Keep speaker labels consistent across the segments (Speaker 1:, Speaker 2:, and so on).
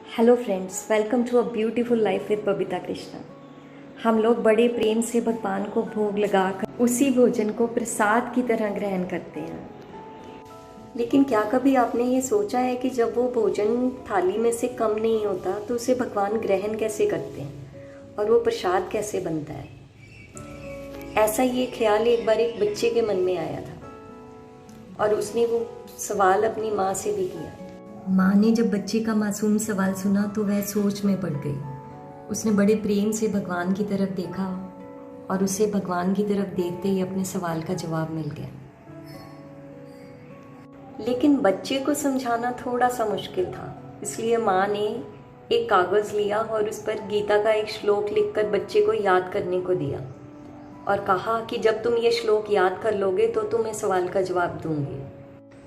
Speaker 1: Hello friends, welcome to a beautiful life with Babita Krishna. हम लोग बड़े प्रेम से भगवान को भोग लगाकर उसी भोजन को प्रसाद की तरह ग्रहण करते हैं। लेकिन क्या कभी आपने ये सोचा है कि जब वो भोजन थाली में से कम नहीं होता तो उसे भगवान ग्रहण कैसे करते हैं और वो प्रसाद कैसे बनता है? ऐसा ये ख्याल एक बार एक बच्चे के मन में आया था और उसने वो सवाल अपनी माँ से भी किया। माँ ने जब बच्चे का मासूम सवाल सुना तो वह सोच में पड़ गई। उसने बड़े प्रेम से भगवान की तरफ देखा और उसे भगवान की तरफ देखते ही अपने सवाल का जवाब मिल गया। लेकिन बच्चे को समझाना थोड़ा सा मुश्किल था, इसलिए माँ ने एक कागज़ लिया और उस पर गीता का एक श्लोक लिखकर बच्चे को याद करने को दिया और कहा कि जब तुम ये श्लोक याद कर लोगे तो तुम्हें सवाल का जवाब दूंगी।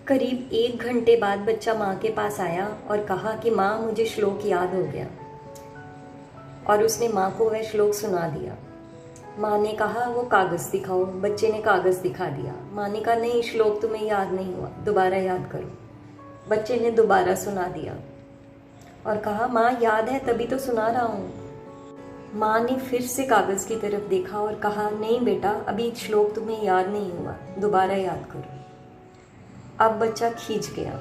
Speaker 1: करीब 1 घंटे बाद बच्चा माँ के पास आया और कहा कि माँ, मुझे श्लोक याद हो गया, और उसने माँ को वह श्लोक सुना दिया। माँ ने कहा वो कागज़ दिखाओ। बच्चे ने कागज़ दिखा दिया। माँ ने कहा नहीं, श्लोक तुम्हें याद नहीं हुआ, दोबारा याद करो। बच्चे ने दोबारा सुना दिया और कहा माँ, याद है तभी तो सुना रहा हूँ। माँ ने फिर से कागज़ की तरफ देखा और कहा नहीं बेटा, अभी श्लोक तुम्हें याद नहीं हुआ, दोबारा याद करो। अब बच्चा खींच गया।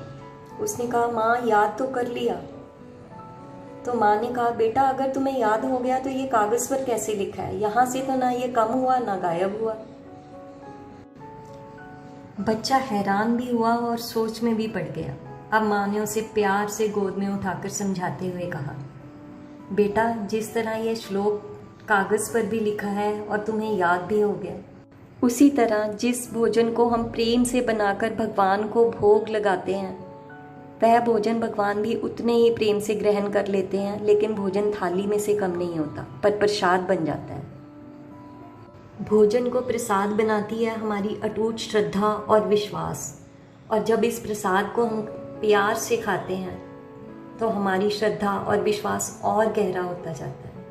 Speaker 1: उसने कहा माँ, याद तो कर लिया। तो माँ ने कहा बेटा, अगर तुम्हें याद हो गया तो ये कागज़ पर कैसे लिखा है? यहाँ से तो ना ये कम हुआ ना गायब हुआ। बच्चा हैरान भी हुआ और सोच में भी पड़ गया। अब माँ ने उसे प्यार से गोद में उठाकर समझाते हुए कहा, बेटा, जिस तरह ये श्लोक कागज़ पर भी लिखा है और तुम्हें याद भी हो गया, उसी तरह जिस भोजन को हम प्रेम से बनाकर भगवान को भोग लगाते हैं, वह भोजन भगवान भी उतने ही प्रेम से ग्रहण कर लेते हैं। लेकिन भोजन थाली में से कम नहीं होता, पर प्रसाद बन जाता है। भोजन को प्रसाद बनाती है हमारी अटूट श्रद्धा और विश्वास, और जब इस प्रसाद को हम प्यार से खाते हैं तो हमारी श्रद्धा और विश्वास और गहरा होता जाता है।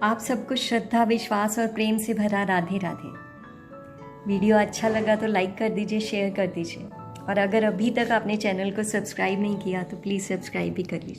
Speaker 1: आप सबको श्रद्धा, विश्वास और प्रेम से भरा राधे राधे। वीडियो अच्छा लगा तो लाइक कर दीजिए, शेयर कर दीजिए, और अगर अभी तक आपने चैनल को सब्सक्राइब नहीं किया तो प्लीज़ सब्सक्राइब भी कर लीजिए।